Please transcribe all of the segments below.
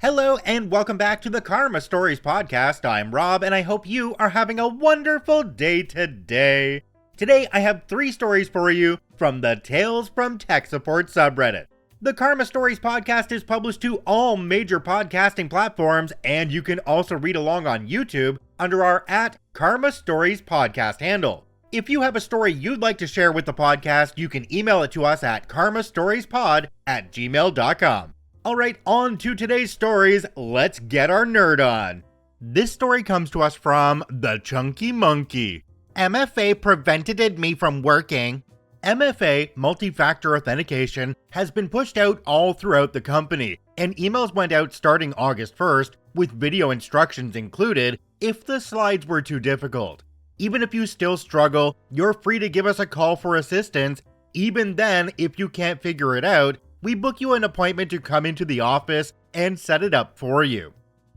Hello and welcome back to the Karma Stories podcast. I'm Rob and I hope you are having a wonderful day today. Today I have 3 stories for you from the Tales from Tech Support subreddit. The Karma Stories podcast is published to all major podcasting platforms, and you can also read along on YouTube under our @Karma Stories podcast handle. If you have a story you'd like to share with the podcast, you can email it to us at karmastoriespod@gmail.com. Alright, on to today's stories. Let's get our nerd on. This story comes to us from The Chunky Monkey. MFA prevented me from working. MFA, multi-factor authentication, has been pushed out all throughout the company, and emails went out starting August 1st with video instructions included if the slides were too difficult. Even if you still struggle, you're free to give us a call for assistance. Even then, if you can't figure it out, we book you an appointment to come into the office and set it up for you.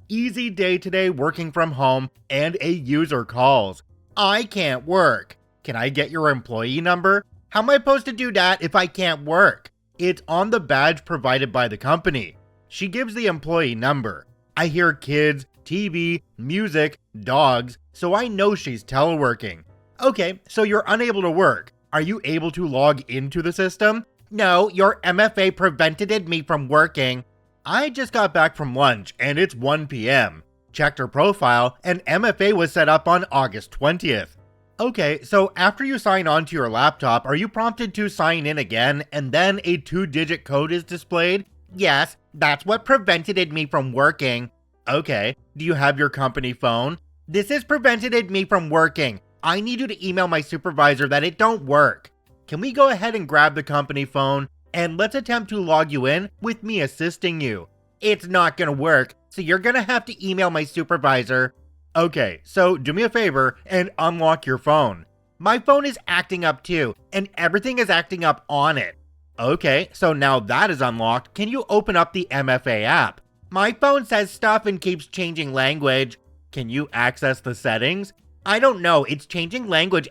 Easy day today working from home, and a user calls. I can't work. Can I get your employee number? How am I supposed to do that if I can't work? It's on the badge provided by the company. She gives the employee number. I hear kids, TV, music, dogs, so I know she's teleworking. Okay, so you're unable to work. Are you able to log into the system? No, your MFA prevented me from working. I just got back from lunch and it's 1 p.m. Checked her profile and MFA was set up on August 20th. Okay, so after you sign on to your laptop, are you prompted to sign in again and then a 2-digit code is displayed? Yes, that's what prevented me from working. Okay, do you have your company phone? This has prevented me from working. I need you to email my supervisor that it don't work. Can we go ahead and grab the company phone and let's attempt to log you in with me assisting you? It's not gonna work, so you're gonna have to email my supervisor. Okay, so do me a favor and unlock your phone. My phone is acting up too, and everything is acting up on it. Okay, so now that is unlocked, can you open up the MFA app? My phone says stuff and keeps changing language. Can you access the settings? I don't know, it's changing language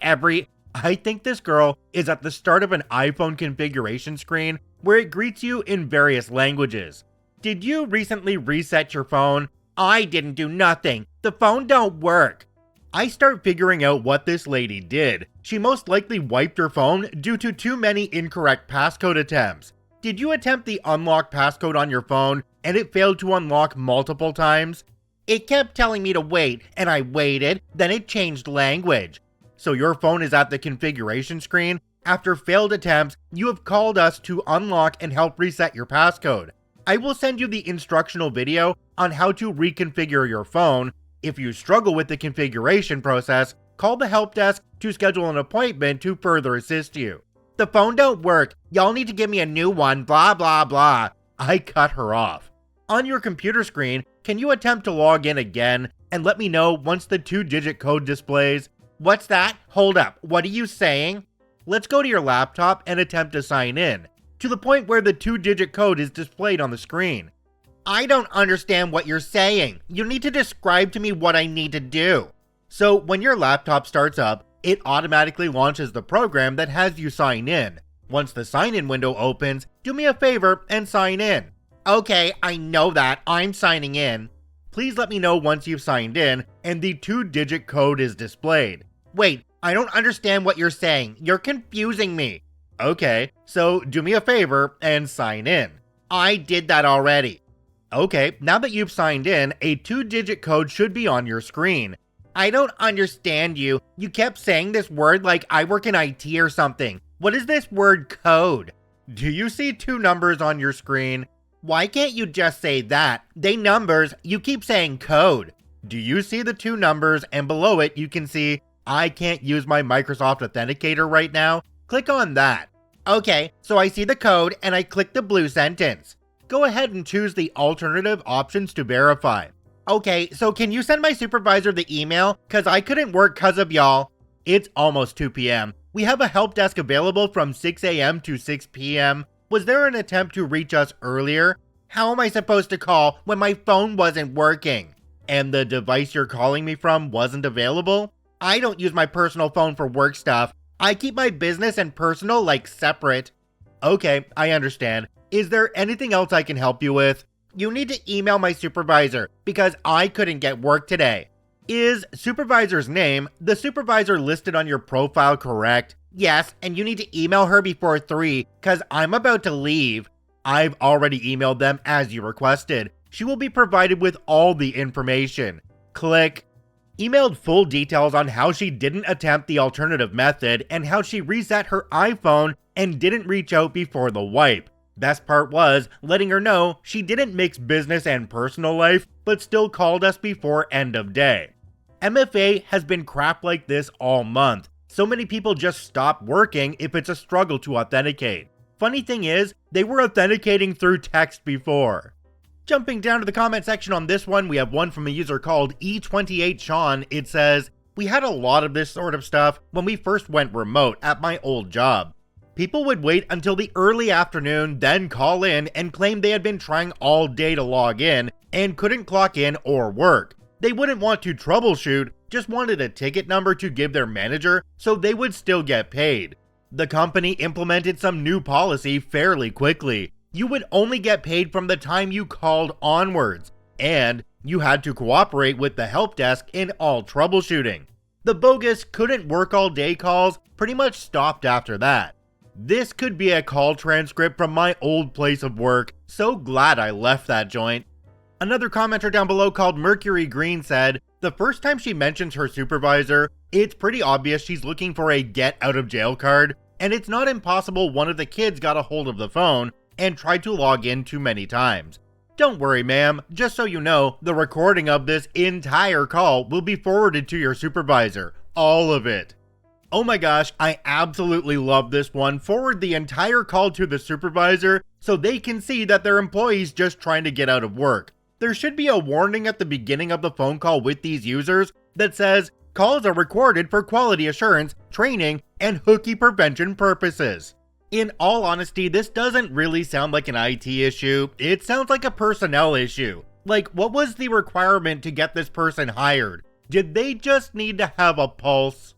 I think this girl is at the start of an iPhone configuration screen where it greets you in various languages. Did you recently reset your phone? I didn't do nothing. The phone don't work. I start figuring out what this lady did. She most likely wiped her phone due to too many incorrect passcode attempts. Did you attempt the unlock passcode on your phone and it failed to unlock multiple times? It kept telling me to wait and I waited, then it changed language. So your phone is at the configuration screen. After failed attempts, you have called us to unlock and help reset your passcode. I will send you the instructional video on how to reconfigure your phone. If you struggle with the configuration process, call the help desk to schedule an appointment to further assist you. The phone don't work. Y'all need to give me a new one, blah blah blah. I cut her off. On your computer screen, can you attempt to log in again and let me know once the 2-digit code displays? What's that? Hold up, what are you saying? Let's go to your laptop and attempt to sign in, to the point where the 2-digit code is displayed on the screen. I don't understand what you're saying. You need to describe to me what I need to do. So when your laptop starts up, it automatically launches the program that has you sign in. Once the sign-in window opens, do me a favor and sign in. Okay, I know that. I'm signing in. Please let me know once you've signed in and the 2-digit code is displayed. Wait, I don't understand what you're saying. You're confusing me. Okay, so do me a favor and sign in. I did that already. Okay, now that you've signed in, a 2-digit code should be on your screen. I don't understand you. You kept saying this word like I work in IT or something. What is this word code? Do you see 2 numbers on your screen? Why can't you just say that? They numbers, you keep saying code. Do you see the 2 numbers and below it you can see I can't use my Microsoft Authenticator right now? Click on that. Okay, so I see the code and I click the blue sentence. Go ahead and choose the alternative options to verify. Okay, so can you send my supervisor the email? Cause I couldn't work cause of y'all. It's almost 2 p.m. We have a help desk available from 6 a.m. to 6 p.m. Was there an attempt to reach us earlier? How am I supposed to call when my phone wasn't working? And the device you're calling me from wasn't available? I don't use my personal phone for work stuff. I keep my business and personal separate. Okay, I understand. Is there anything else I can help you with? You need to email my supervisor because I couldn't get work today. Is supervisor's name the supervisor listed on your profile correct? Yes, and you need to email her before 3 because I'm about to leave. I've already emailed them as you requested. She will be provided with all the information. Click. Emailed full details on how she didn't attempt the alternative method and how she reset her iPhone and didn't reach out before the wipe. Best part was letting her know she didn't mix business and personal life, but still called us before end of day. MFA has been crap like this all month. So many people just stop working if it's a struggle to authenticate. Funny thing is, they were authenticating through text before. Jumping down to the comment section on this one, we have one from a user called E28Sean. It says, "We had a lot of this sort of stuff when we first went remote at my old job. People would wait until the early afternoon, then call in and claim they had been trying all day to log in and couldn't clock in or work. They wouldn't want to troubleshoot, just wanted a ticket number to give their manager so they would still get paid. The company implemented some new policy fairly quickly. You would only get paid from the time you called onwards, and you had to cooperate with the help desk in all troubleshooting. The bogus couldn't work all day calls pretty much stopped after that. This could be a call transcript from my old place of work, so glad I left that joint." Another commenter down below called Mercury Green said, "The first time she mentions her supervisor, it's pretty obvious she's looking for a get out of jail card, and it's not impossible one of the kids got a hold of the phone and tried to log in too many times. Don't worry, ma'am, just so you know, the recording of this entire call will be forwarded to your supervisor, all of it." Oh my gosh, I absolutely love this one. Forward the entire call to the supervisor so they can see that their employee's just trying to get out of work. There should be a warning at the beginning of the phone call with these users that says, "Calls are recorded for quality assurance, training, and hooky prevention purposes." In all honesty, this doesn't really sound like an IT issue. It sounds like a personnel issue. Like, what was the requirement to get this person hired? Did they just need to have a pulse?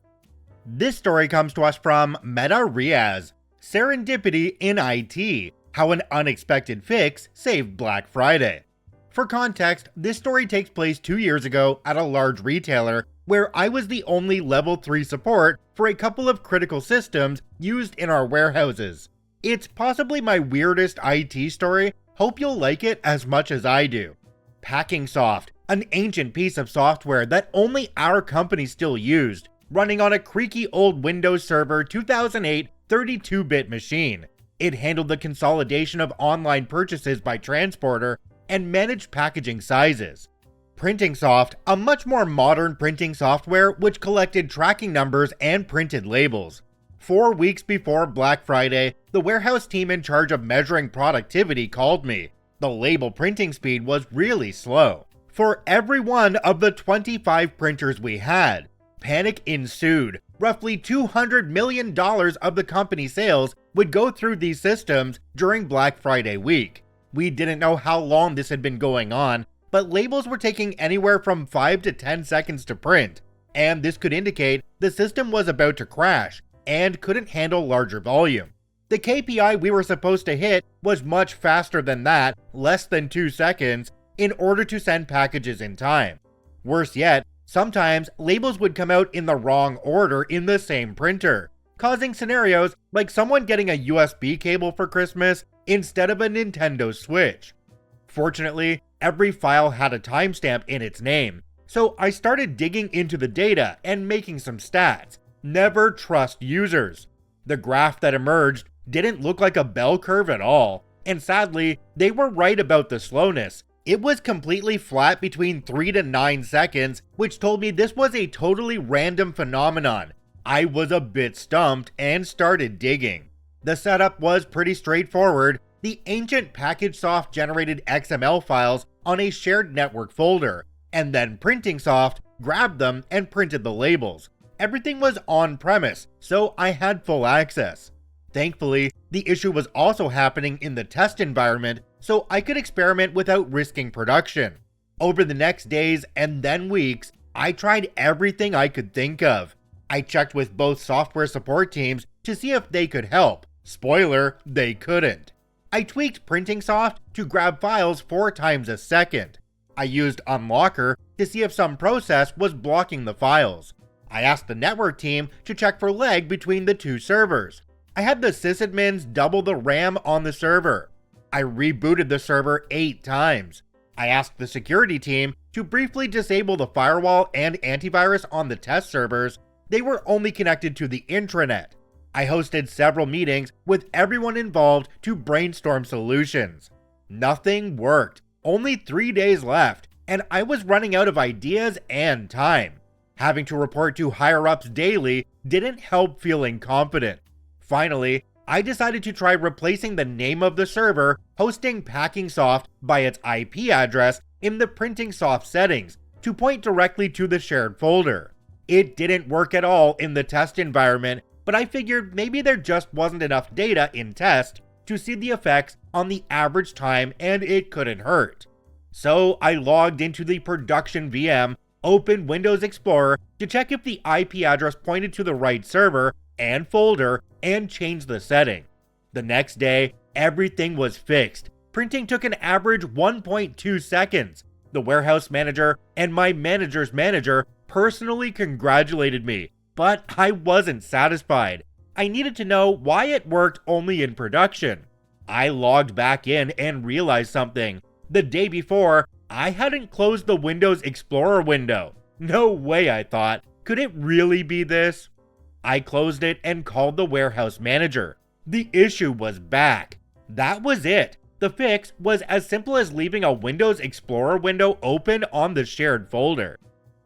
This story comes to us from Meta Riaz. Serendipity in IT, how an unexpected fix saved Black Friday. For context, this story takes place 2 years ago at a large retailer where I was the only level 3 support for a couple of critical systems used in our warehouses. It's possibly my weirdest IT story. Hope you'll like it as much as I do. PackingSoft, an ancient piece of software that only our company still used, running on a creaky old Windows Server 2008 32-bit machine. It handled the consolidation of online purchases by transporter and managed packaging sizes. PrintingSoft, a much more modern printing software which collected tracking numbers and printed labels. 4 weeks before Black Friday, the warehouse team in charge of measuring productivity called me. The label printing speed was really slow. For every one of the 25 printers we had, panic ensued. Roughly $200 million of the company's sales would go through these systems during Black Friday week. We didn't know how long this had been going on, but labels were taking anywhere from 5 to 10 seconds to print, and this could indicate the system was about to crash and couldn't handle larger volume. The KPI we were supposed to hit was much faster than that, less than 2 seconds, in order to send packages in time. Worse yet, sometimes labels would come out in the wrong order in the same printer, causing scenarios like someone getting a USB cable for Christmas instead of a Nintendo Switch. Fortunately, every file had a timestamp in its name, so I started digging into the data and making some stats. Never trust users. The graph that emerged didn't look like a bell curve at all, and sadly, they were right about the slowness. It was completely flat between 3 to 9 seconds, which told me this was a totally random phenomenon. I was a bit stumped and started digging. The setup was pretty straightforward. The ancient PackageSoft generated XML files on a shared network folder, and then PrintingSoft grabbed them and printed the labels. Everything was on-premise, so I had full access. Thankfully, the issue was also happening in the test environment, so I could experiment without risking production. Over the next days and then weeks, I tried everything I could think of. I checked with both software support teams to see if they could help. Spoiler, they couldn't. I tweaked PrintingSoft to grab files 4 times a second. I used Unlocker to see if some process was blocking the files. I asked the network team to check for lag between the 2 servers. I had the sysadmins double the RAM on the server. I rebooted the server 8 times. I asked the security team to briefly disable the firewall and antivirus on the test servers. They were only connected to the intranet. I hosted several meetings with everyone involved to brainstorm solutions. Nothing worked. Only 3 days left, and I was running out of ideas and time. Having to report to higher-ups daily didn't help feeling confident. Finally, I decided to try replacing the name of the server hosting PackingSoft by its IP address in the PrintingSoft settings to point directly to the shared folder. It didn't work at all in the test environment, but I figured maybe there just wasn't enough data in test to see the effects on the average time, and it couldn't hurt. So I logged into the production VM, opened Windows Explorer to check if the IP address pointed to the right server and folder, and changed the setting. The next day, everything was fixed. Printing took an average 1.2 seconds. The warehouse manager and my manager's manager personally congratulated me, but I wasn't satisfied. I needed to know why it worked only in production. I logged back in and realized something. The day before, I hadn't closed the Windows Explorer window. No way, I thought. Could it really be this? I closed it and called the warehouse manager. The issue was back. That was it. The fix was as simple as leaving a Windows Explorer window open on the shared folder.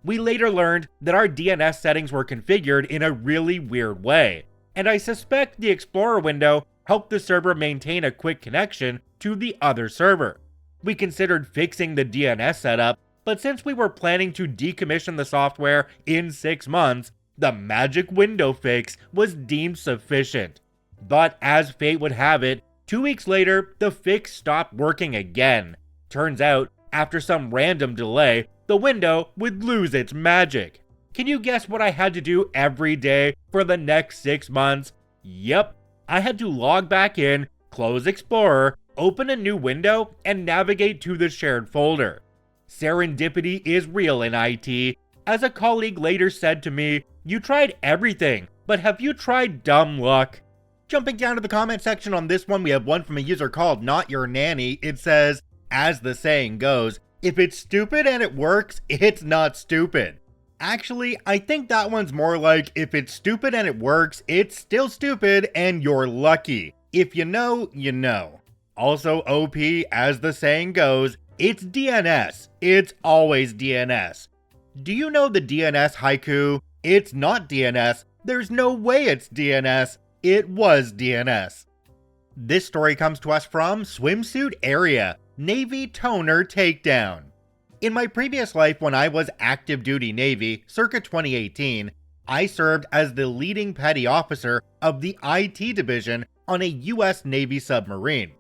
We later learned that our DNS settings were configured in a really weird way, and I suspect the Explorer window helped the server maintain a quick connection to the other server. We considered fixing the DNS setup, but since we were planning to decommission the software in 6 months, the magic window fix was deemed sufficient. But as fate would have it, 2 weeks later, the fix stopped working again. Turns out, after some random delay, the window would lose its magic. Can you guess what I had to do every day for the next 6 months? Yep, I had to log back in, close Explorer, open a new window, and navigate to the shared folder. Serendipity is real in IT. As a colleague later said to me, "You tried everything, but have you tried dumb luck?" Jumping down to the comment section on this one, we have one from a user called Not Your Nanny. It says, as the saying goes, if it's stupid and it works, it's not stupid. Actually, I think that one's more like, if it's stupid and it works, it's still stupid and you're lucky. If you know, you know. Also, OP, as the saying goes, it's DNS. It's always DNS. Do you know the DNS haiku? It's not DNS. There's no way it's DNS. It was DNS. This story comes to us from Swimsuit Area, Navy Toner Takedown. In my previous life when I was active duty Navy, circa 2018, I served as the leading petty officer of the IT division on a US Navy submarine.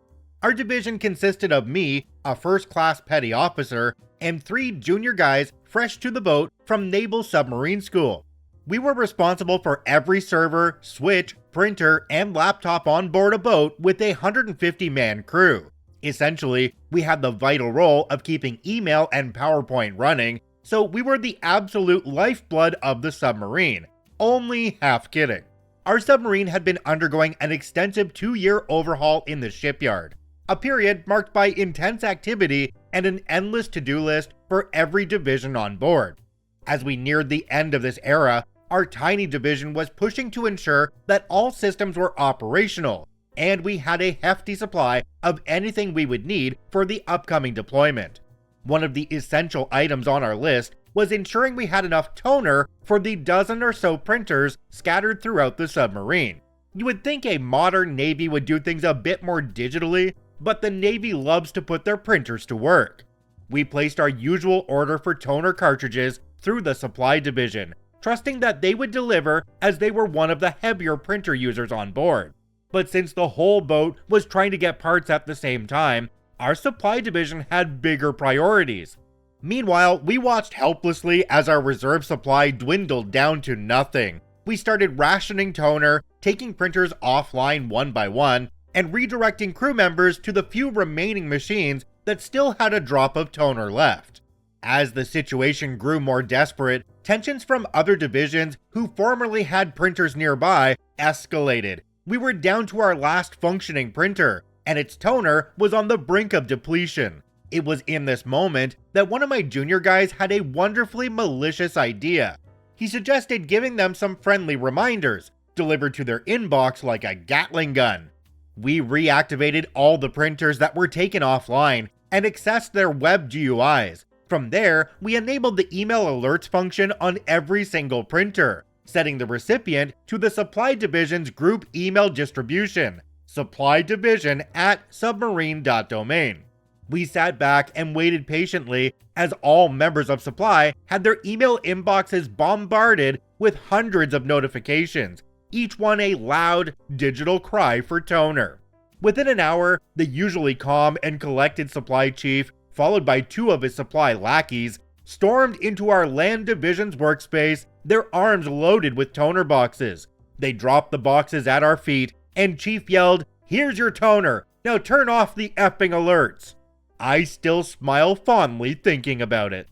Our division consisted of me, a first-class petty officer, and 3 junior guys fresh to the boat from Naval Submarine School. We were responsible for every server, switch, printer, and laptop on board a boat with a 150-man crew. Essentially, we had the vital role of keeping email and PowerPoint running, so we were the absolute lifeblood of the submarine. Only half kidding. Our submarine had been undergoing an extensive 2-year overhaul in the shipyard, a period marked by intense activity and an endless to-do list for every division on board. As we neared the end of this era, our tiny division was pushing to ensure that all systems were operational, and we had a hefty supply of anything we would need for the upcoming deployment. One of the essential items on our list was ensuring we had enough toner for the dozen or so printers scattered throughout the submarine. You would think a modern Navy would do things a bit more digitally, but the Navy loves to put their printers to work. We placed our usual order for toner cartridges through the supply division, trusting that they would deliver as they were one of the heavier printer users on board. But since the whole boat was trying to get parts at the same time, our supply division had bigger priorities. Meanwhile, we watched helplessly as our reserve supply dwindled down to nothing. We started rationing toner, taking printers offline one by one, and redirecting crew members to the few remaining machines that still had a drop of toner left. As the situation grew more desperate, tensions from other divisions who formerly had printers nearby escalated. We were down to our last functioning printer, and its toner was on the brink of depletion. It was in this moment that one of my junior guys had a wonderfully malicious idea. He suggested giving them some friendly reminders, delivered to their inbox like a Gatling gun. We reactivated all the printers that were taken offline and accessed their web GUIs. From there, we enabled the email alerts function on every single printer, setting the recipient to the Supply Division's group email distribution, supplydivision@submarine.domain. We sat back and waited patiently as all members of Supply had their email inboxes bombarded with hundreds of notifications, each one a loud digital cry for toner. Within an hour, the usually calm and collected Supply Chief, followed by two of his Supply lackeys, stormed into our Land Division's workspace, their arms loaded with toner boxes. They dropped the boxes at our feet, and Chief yelled, "Here's your toner, now turn off the effing alerts." I still smile fondly thinking about it.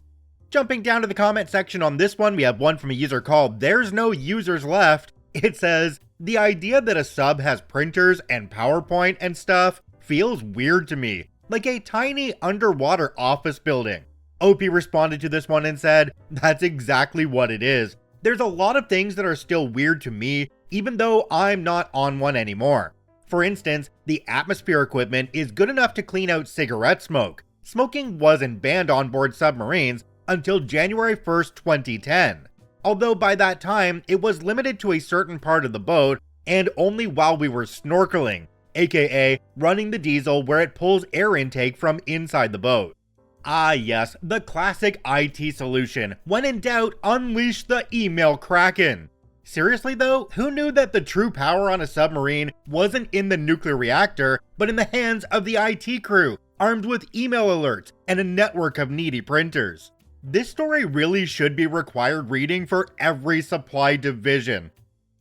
Jumping down to the comment section on this one, we have one from a user called There's No Users Left. It says, "The idea that a sub has printers and PowerPoint and stuff feels weird to me, like a tiny underwater office building." OP responded to this one and said, "That's exactly what it is. There's a lot of things that are still weird to me, even though I'm not on one anymore. For instance, the atmosphere equipment is good enough to clean out cigarette smoke. Smoking wasn't banned on board submarines until January 1st, 2010. Although by that time, it was limited to a certain part of the boat and only while we were snorkeling, aka running the diesel where it pulls air intake from inside the boat." Ah yes, the classic IT solution. When in doubt, unleash the email kraken. Seriously though, who knew that the true power on a submarine wasn't in the nuclear reactor, but in the hands of the IT crew, armed with email alerts and a network of needy printers? This story really should be required reading for every Supply division.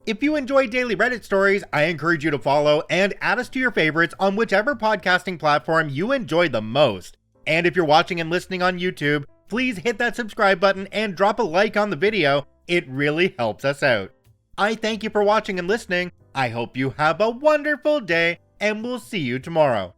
If you enjoy daily Reddit stories, I encourage you to follow and add us to your favorites on whichever podcasting platform you enjoy the most. And if you're watching and listening on YouTube, please hit that subscribe button and drop a like on the video. It really helps us out. I thank you for watching and listening. I hope you have a wonderful day, and we'll see you tomorrow.